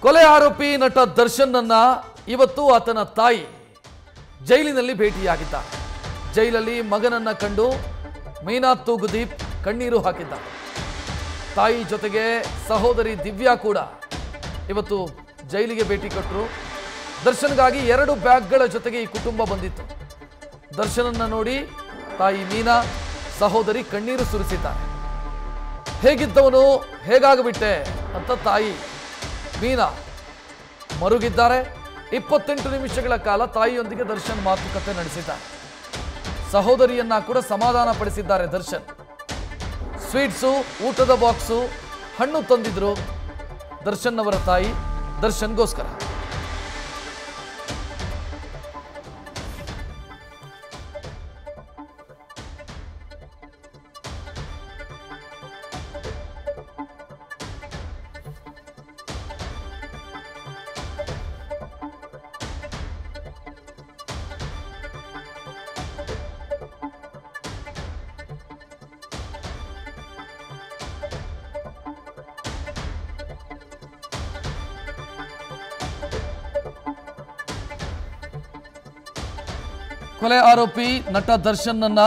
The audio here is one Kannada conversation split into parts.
ಕೊಲೆ ಆರೋಪಿ ನಟ ದರ್ಶನ್ನನ್ನ ಇವತ್ತು ಆತನ ತಾಯಿ ಜೈಲಿನಲ್ಲಿ ಭೇಟಿಯಾಗಿದ್ದಾರೆ. ಜೈಲಲ್ಲಿ ಮಗನನ್ನ ಕಂಡು ಮೀನಾ ತೂಗುದೀಪ್ ಕಣ್ಣೀರು ಹಾಕಿದ್ದಾರೆ. ತಾಯಿ ಜೊತೆಗೆ ಸಹೋದರಿ ದಿವ್ಯಾ ಕೂಡ ಇವತ್ತು ಜೈಲಿಗೆ ಭೇಟಿ ಕೊಟ್ಟರು. ದರ್ಶನ್ಗಾಗಿ 2 ಬ್ಯಾಗ್ಗಳ ಜೊತೆಗೆ ಈ ಕುಟುಂಬ ಬಂದಿತ್ತು. ದರ್ಶನನ್ನ ನೋಡಿ ತಾಯಿ ಮೀನಾ, ಸಹೋದರಿ ಕಣ್ಣೀರು ಸುರಿಸಿದ್ದಾರೆ. ಹೇಗಿದ್ದವನು ಹೇಗಾಗ್ಬಿಟ್ಟೆ ಅಂತ ತಾಯಿ ಮೀನಾ ಮರುಗಿದ್ದಾರೆ. 28 ನಿಮಿಷಗಳ ಕಾಲ ತಾಯಿಯೊಂದಿಗೆ ದರ್ಶನ್ ಮಾತುಕತೆ ನಡೆಸಿದ್ದಾರೆ. ಸಹೋದರಿಯನ್ನ ಕೂಡ ಸಮಾಧಾನ ಪಡಿಸಿದ್ದಾರೆ ದರ್ಶನ್. ಸ್ವೀಟ್ಸು, ಊಟದ ಬಾಕ್ಸು, ಹಣ್ಣು ತಂದಿದ್ರು ದರ್ಶನ್ ಅವರ ತಾಯಿ ದರ್ಶನ್ಗೋಸ್ಕರ. ಕೊಲೆ ಆರೋಪಿ ನಟ ದರ್ಶನ್ನನ್ನ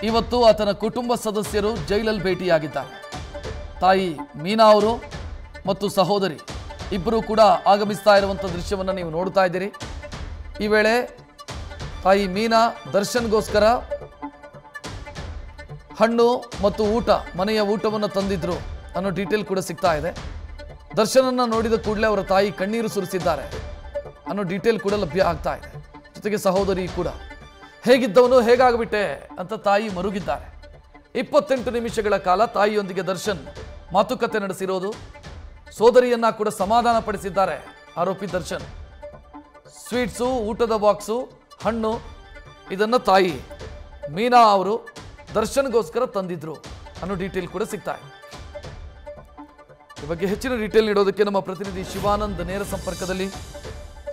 ಇವತ್ತು ಆತನ ಕುಟುಂಬ ಸದಸ್ಯರು ಜೈಲಲ್ಲಿ ಭೇಟಿಯಾಗಿದ್ದಾರೆ. ತಾಯಿ ಮೀನಾ ಅವರು ಮತ್ತು ಸಹೋದರಿ ಇಬ್ಬರು ಕೂಡ ಆಗಮಿಸ್ತಾ ಇರುವಂಥ ದೃಶ್ಯವನ್ನು ನೀವು ನೋಡ್ತಾ ಇದ್ದೀರಿ. ಈ ವೇಳೆ ತಾಯಿ ಮೀನಾ ದರ್ಶನ್ಗೋಸ್ಕರ ಹಣ್ಣು ಮತ್ತು ಊಟ, ಮನೆಯ ಊಟವನ್ನು ತಂದಿದ್ರು ಅನ್ನೋ ಡೀಟೇಲ್ ಕೂಡ ಸಿಗ್ತಾ ಇದೆ. ದರ್ಶನನ್ನ ನೋಡಿದ ಕೂಡಲೇ ಅವರ ತಾಯಿ ಕಣ್ಣೀರು ಸುರಿಸಿದ್ದಾರೆ ಅನ್ನೋ ಡೀಟೇಲ್ ಕೂಡ ಲಭ್ಯ ಆಗ್ತಾ ಇದೆ. ಜೊತೆಗೆ ಸಹೋದರಿ ಕೂಡ ಹೇಗಿದ್ದವನು ಹೇಗಾಗ್ಬಿಟ್ಟೆ ಅಂತ ತಾಯಿ ಮರುಗಿದ್ದಾರೆ. 28 ನಿಮಿಷಗಳ ಕಾಲ ತಾಯಿಯೊಂದಿಗೆ ದರ್ಶನ್ ಮಾತುಕತೆ ನಡೆಸಿರೋದು. ಸೋದರಿಯನ್ನ ಕೂಡ ಸಮಾಧಾನ ಪಡಿಸಿದ್ದಾರೆ ಆರೋಪಿ ದರ್ಶನ್. ಸ್ವೀಟ್ಸು, ಊಟದ ಬಾಕ್ಸು, ಹಣ್ಣು ಇದನ್ನ ತಾಯಿ ಮೀನಾ ಅವರು ದರ್ಶನ್ಗೋಸ್ಕರ ತಂದಿದ್ರು ಅನ್ನೋ ಡೀಟೇಲ್ ಕೂಡ ಸಿಗ್ತಾ ಇದೆ. ಈ ಬಗ್ಗೆ ಹೆಚ್ಚಿನ ಡೀಟೇಲ್ ನೀಡೋದಕ್ಕೆ ನಮ್ಮ ಪ್ರತಿನಿಧಿ ಶಿವಾನಂದ್ ನೇರ ಸಂಪರ್ಕದಲ್ಲಿ.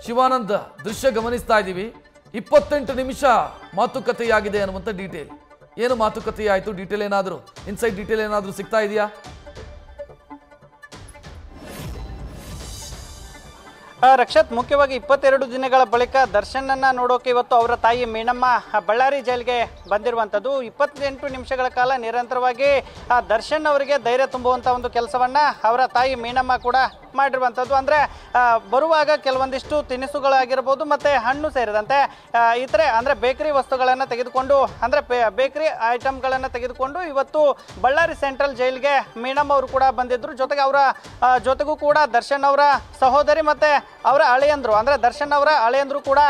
ಶಿವಾನಂದ್, ದೃಶ್ಯ ಗಮನಿಸ್ತಾ ಇದ್ದೀವಿ. 28 ನಿಮಿಷ ಮಾತುಕತೆಯಾಗಿದೆ ಅನ್ನುವಂಥ ಡೀಟೇಲ್. ಏನು ಮಾತುಕತೆ ಆಯಿತು? ಡೀಟೇಲ್ ಏನಾದರೂ, ಇನ್ಸೈಡ್ ಡೀಟೇಲ್ ಏನಾದರೂ ಸಿಗ್ತಾ ಇದೆಯಾ? ರಕ್ಷತ್, ಮುಖ್ಯವಾಗಿ 22 ದಿನಗಳ ಬಳಿಕ ದರ್ಶನನ್ನ ನೋಡೋಕೆ ಇವತ್ತು ಅವರ ತಾಯಿ ಮೀನಮ್ಮ ಬಳ್ಳಾರಿ ಜೈಲಿಗೆ ಬಂದಿರುವಂಥದ್ದು. 28 ನಿಮಿಷಗಳ ಕಾಲ ನಿರಂತರವಾಗಿ ದರ್ಶನ್ ಅವರಿಗೆ ಧೈರ್ಯ ತುಂಬುವಂಥ ಒಂದು ಕೆಲಸವನ್ನ ಅವರ ತಾಯಿ ಮೀನಮ್ಮ ಕೂಡ ಮಾಡಿರುವಂಥದ್ದು. ಅಂದರೆ ಬರುವಾಗ ಕೆಲವೊಂದಿಷ್ಟು ತಿನಿಸುಗಳಾಗಿರ್ಬೋದು ಮತ್ತು ಹಣ್ಣು ಸೇರಿದಂತೆ ಇತರೆ ಅಂದರೆ ಬೇಕರಿ ವಸ್ತುಗಳನ್ನು ತೆಗೆದುಕೊಂಡು, ಅಂದರೆ ಬೇಕರಿ ಐಟಮ್ಗಳನ್ನು ತೆಗೆದುಕೊಂಡು ಇವತ್ತು ಬಳ್ಳಾರಿ ಸೆಂಟ್ರಲ್ ಜೈಲಿಗೆ ಮೀನಮ್ಮ ಅವರು ಕೂಡ ಬಂದಿದ್ದರು. ಜೊತೆಗೆ ಅವರ ಜೊತೆಗೂ ಕೂಡ ದರ್ಶನ್ ಅವರ ಸಹೋದರಿ ಮತ್ತು ಅವರ ಅಳಿಯಂದರು, ಅಂದರೆ ದರ್ಶನ್ ಅವರ ಅಳಿಯಂದರು ಕೂಡ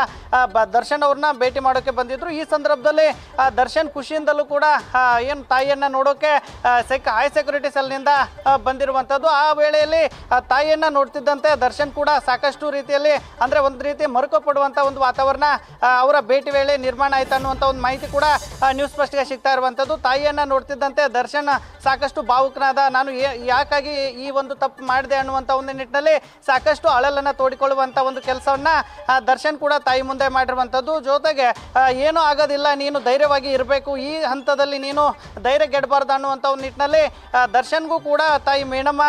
ದರ್ಶನ್ ಅವ್ರನ್ನ ಭೇಟಿ ಮಾಡೋಕ್ಕೆ ಬಂದಿದ್ದರು. ಈ ಸಂದರ್ಭದಲ್ಲಿ ದರ್ಶನ್ ಖುಷಿಯಿಂದಲೂ ಕೂಡ ಏನು ತಾಯಿಯನ್ನು ನೋಡೋಕೆ ಹೈ ಸೆಕ್ಯೂರಿಟಿ ಸೆಲ್ನಿಂದ ಬಂದಿರುವಂಥದ್ದು. ಆ ವೇಳೆಯಲ್ಲಿ ತಾಯಿಯನ್ನು ನೋಡ್ತಿದ್ದಂತೆ ದರ್ಶನ್ ಕೂಡ ಸಾಕಷ್ಟು ರೀತಿಯಲ್ಲಿ, ಅಂದರೆ ಒಂದು ರೀತಿ ಮರುಕ ಪಡುವಂಥ ಒಂದು ವಾತಾವರಣ ಅವರ ಭೇಟಿ ವೇಳೆ ನಿರ್ಮಾಣ ಆಯಿತು ಅನ್ನುವಂಥ ಒಂದು ಮಾಹಿತಿ ಕೂಡ ನ್ಯೂಸ್ ಫಸ್ಟ್ಗೆ ಸಿಗ್ತಾ ಇರುವಂಥದ್ದು. ತಾಯಿಯನ್ನು ನೋಡ್ತಿದ್ದಂತೆ ದರ್ಶನ್ ಸಾಕಷ್ಟು ಭಾವುಕನಾದ. ನಾನು ಯಾಕಾಗಿ ಈ ಒಂದು ತಪ್ಪು ಮಾಡಿದೆ ಅನ್ನುವಂಥ ಒಂದು ನಿಟ್ಟಿನಲ್ಲಿ ಸಾಕಷ್ಟು ಅಳಲನ್ನು ತೋಡಿಕೊಳ್ಳುವಂಥ ಒಂದು ಕೆಲಸವನ್ನು ದರ್ಶನ್ ಕೂಡ ತಾಯಿ ಮುಂದೆ ಮಾಡಿರುವಂಥದ್ದು. ಜೊತೆಗೆ ಏನೂ ಆಗೋದಿಲ್ಲ, ನೀನು ಧೈರ್ಯವಾಗಿ ಇರಬೇಕು, ಈ ಹಂತದಲ್ಲಿ ನೀನು ಧೈರ್ಯ ಗೆಡಬಾರ್ದು ಅನ್ನುವಂಥ ಒಂದು ನಿಟ್ಟಿನಲ್ಲಿ ದರ್ಶನ್ಗೂ ಕೂಡ ತಾಯಿ ಮೀನಮ್ಮ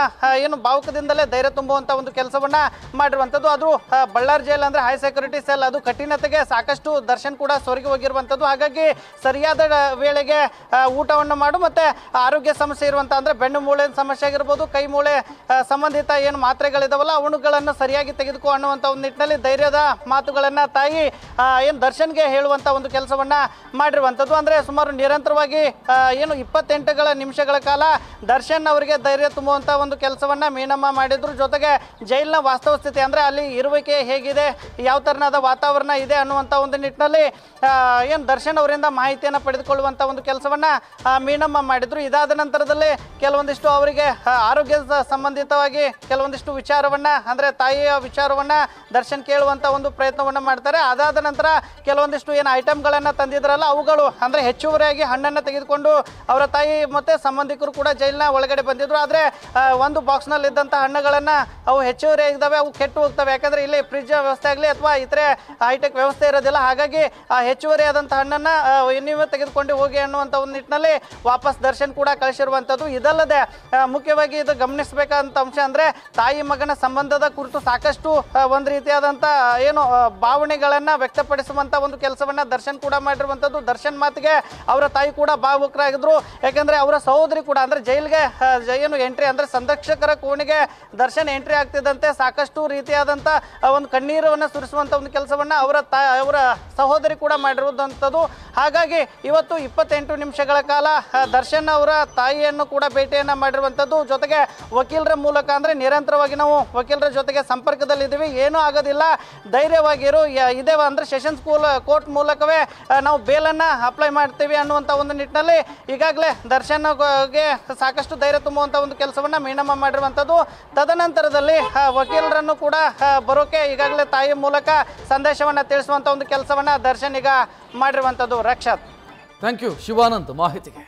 ಏನು ಭಾವುಕದಿಂದಲೇ ಧೈರ್ಯ ತುಂಬುವಂಥ ಒಂದು ಕೆಲಸವನ್ನು ಮಾಡಿರುವಂಥದ್ದು. ಅದು ಬಳ್ಳಾರಿ ಜೈಲ್ ಅಂದರೆ ಹೈ ಸೆಕ್ಯೂರಿಟಿ ಸೆಲ್, ಅದು ಕಠಿಣತೆಗೆ ಸಾಕಷ್ಟು ದರ್ಶನ್ ಕೂಡ ಸೊರಗಿ ಹೋಗಿರುವಂಥದ್ದು. ಹಾಗಾಗಿ ಸರಿಯಾದ ವೇಳೆಗೆ ಊಟವನ್ನು ಮಾಡು ಮತ್ತು ಆರೋಗ್ಯ ಸಮಸ್ಯೆ ಇರುವಂಥ, ಅಂದರೆ ಬೆನ್ನು ಮೂಳೆ ಸಮಸ್ಯೆ ಆಗಿರ್ಬೋದು, ಕೈ ಮೂಳೆ ಸಂಬಂಧಿತ ಏನು ಮಾತ್ರೆಗಳಿದಾವಲ್ಲ ಅವುಗಳನ್ನು ಸರಿಯಾಗಿ ತೆಗೆದುಕೋ ಅನ್ನುವಂಥ ಒಂದು ನಿಟ್ಟಿನಲ್ಲಿ ಧೈರ್ಯದ ಮಾತುಗಳನ್ನು ತಾಯಿ ಏನು ದರ್ಶನ್ಗೆ ಹೇಳುವಂಥ ಒಂದು ಕೆಲಸವನ್ನು ಮಾಡಿರುವಂಥದ್ದು. ಅಂದರೆ ಸುಮಾರು ನಿರಂತರವಾಗಿ ಏನು 28 ನಿಮಿಷಗಳ ಕಾಲ ದರ್ಶನ್ ಅವರಿಗೆ ಧೈರ್ಯ ತುಂಬುವಂಥ ಒಂದು ಕೆಲಸವನ್ನು ಮೀನಮ್ಮ ಮಾಡಿದ್ರು. ಜೊತೆಗೆ ಜೈಲಿನ ವಾಸ್ತವ ಸ್ಥಿತಿ, ಅಂದರೆ ಅಲ್ಲಿ ಇರುವಿಕೆ ಹೇಗಿದೆ, ಯಾವ ಥರನಾದ ವಾತಾವರಣ ಇದೆ ಅನ್ನುವಂಥ ಒಂದು ನಿಟ್ಟಿನಲ್ಲಿ ಏನು ದರ್ಶನ್ ಅವರಿಂದ ಮಾಹಿತಿಯನ್ನು ಪಡೆದುಕೊಳ್ಳುವಂಥ ಒಂದು ಕೆಲಸವನ್ನು ಮೀನಮ್ಮ ಮಾಡಿದ್ರು. ಇದಾದ ನಂತರದಲ್ಲಿ ಕೆಲವೊಂದಿಷ್ಟು ಅವರಿಗೆ ಆರೋಗ್ಯ ಸಂಬಂಧಿತವಾಗಿ ಕೆಲವೊಂದಿಷ್ಟು ವಿಚಾರವನ್ನು, ಅಂದರೆ ತಾಯಿಯ ವಿಚಾರವನ್ನು ದರ್ಶನ್ ಕೇಳುವಂಥ ಒಂದು ಪ್ರಯತ್ನವನ್ನು ಮಾಡ್ತಾರೆ. ಅದಾದ ನಂತರ ಕೆಲವೊಂದಿಷ್ಟು ಏನು ಐಟಮ್ಗಳನ್ನು ತಂದಿದ್ರಲ್ಲ ಅವುಗಳು, ಅಂದರೆ ಹೆಚ್ಚುವರಿಯಾಗಿ ಹಣ್ಣನ್ನು ತೆಗೆದುಕೊಂಡು ಅವರ ತಾಯಿ ಮತ್ತು ಸಂಬಂಧಿಕರು ಕೂಡ ಜೈಲಿನ ಒಳಗಡೆ ಬಂದಿದ್ರು. ಆದರೆ ಒಂದು ಬಾಕ್ಸ್ನಲ್ಲಿದ್ದಂಥ ಹಣ್ಣುಗಳನ್ನು ವಸ್ತುಗಳನ್ನ ಅವು ಹೆಚ್ಚುವರಿ ಇದ್ದಾವೆ, ಅವು ಕೆಟ್ಟು ಹೋಗ್ತವೆ. ಯಾಕಂದ್ರೆ ಇಲ್ಲಿ ಫ್ರಿಡ್ಜ್ ವ್ಯವಸ್ಥೆ ಆಗಲಿ ಅಥವಾ ಇತರೆ ಹೈಟೆಕ್ ವ್ಯವಸ್ಥೆ ಇರೋದಿಲ್ಲ. ಹಾಗಾಗಿ ಆ ಹೆಚ್ಚುವರಿ ಆದಂಥ ಹಣ್ಣನ್ನ ನೀವೇ ತೆಗೆದುಕೊಂಡು ಹೋಗಿ ಅನ್ನುವಂಥ ಒಂದು ನಿಟ್ಟಿನಲ್ಲಿ ವಾಪಸ್ ದರ್ಶನ್ ಕೂಡ ಕಳಿಸಿರುವಂಥದ್ದು. ಇದಲ್ಲದೆ ಮುಖ್ಯವಾಗಿ ಇದು ಗಮನಿಸಬೇಕಾದಂಥ ಅಂಶ ಅಂದ್ರೆ ತಾಯಿ ಮಗನ ಸಂಬಂಧದ ಕುರಿತು ಸಾಕಷ್ಟು ಒಂದು ರೀತಿಯಾದಂಥ ಏನು ಭಾವನೆಗಳನ್ನ ವ್ಯಕ್ತಪಡಿಸುವಂತ ಒಂದು ಕೆಲಸವನ್ನ ದರ್ಶನ್ ಕೂಡ ಮಾಡಿರುವಂಥದ್ದು. ದರ್ಶನ್ ಮಾತಿಗೆ ಅವರ ತಾಯಿ ಕೂಡ ಭಾವುಕರಾಗಿದ್ರು. ಯಾಕಂದ್ರೆ ಅವರ ಸಹೋದರಿ ಕೂಡ ಅಂದ್ರೆ ಜೈಲಿಗೆ ಏನು ಎಂಟ್ರಿ ಅಂದ್ರೆ ಸಂರಕ್ಷಕರ ಕೋಣೆಗೆ ದರ್ಶನ್ ಎಂಟ್ರಿ ಆಗ್ತಿದ್ದಂತೆ ಸಾಕಷ್ಟು ರೀತಿಯಾದಂಥ ಒಂದು ಕಣ್ಣೀರನ್ನ ಸುರಿಸುವಂತ ಒಂದು ಕೆಲಸವನ್ನ ಅವರ ಸಹೋದರಿ ಕೂಡ ಮಾಡಿರುವಂಥದ್ದು. ಹಾಗಾಗಿ ಇವತ್ತು 28 ನಿಮಿಷಗಳ ಕಾಲ ದರ್ಶನ್ ಅವರ ತಾಯಿಯನ್ನು ಕೂಡ ಭೇಟಿಯನ್ನ ಮಾಡಿರುವಂಥದ್ದು. ಜೊತೆಗೆ ವಕೀಲರ ಮೂಲಕ ಅಂದ್ರೆ ನಿರಂತರವಾಗಿ ನಾವು ವಕೀಲರ ಜೊತೆಗೆ ಸಂಪರ್ಕದಲ್ಲಿದ್ದೀವಿ, ಏನೂ ಆಗೋದಿಲ್ಲ, ಧೈರ್ಯವಾಗಿರು, ಇದೇ ಅಂದ್ರೆ ಸೆಷನ್ಸ್ ಕೋರ್ಟ್ ಮೂಲಕವೇ ನಾವು ಬೇಲನ್ನ ಅಪ್ಲೈ ಮಾಡ್ತೀವಿ ಅನ್ನುವಂಥ ಒಂದು ನಿಟ್ಟಿನಲ್ಲಿ ಈಗಾಗಲೇ ದರ್ಶನ್ಗೆ ಸಾಕಷ್ಟು ಧೈರ್ಯ ತುಂಬುವಂಥ ಒಂದು ಕೆಲಸವನ್ನ ಮೀನಮ್ಮ ಮಾಡಿರುವಂಥದ್ದು. ತದನಂತರದಲ್ಲಿ ವಕೀಲರನ್ನು ಕೂಡ ಬರೋಕೆ ಈಗಾಗಲೇ ತಾಯಿ ಮೂಲಕ ಸಂದೇಶವನ್ನ ತಿಳಿಸುವಂಥ ಒಂದು ಕೆಲಸವನ್ನ ದರ್ಶನ್ ಈಗ ಮಾಡಿರುವಂಥದ್ದು. ರಕ್ಷತ್, ಥ್ಯಾಂಕ್ ಯು ಶಿವಾನಂದ್ ಮಾಹಿತಿಗೆ.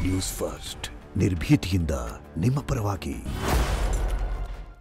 ನ್ಯೂಸ್ ಫಸ್ಟ್ ನಿರ್ಭೀತಿಯಿಂದ ನಿಮ್ಮ ಪರವಾಗಿ.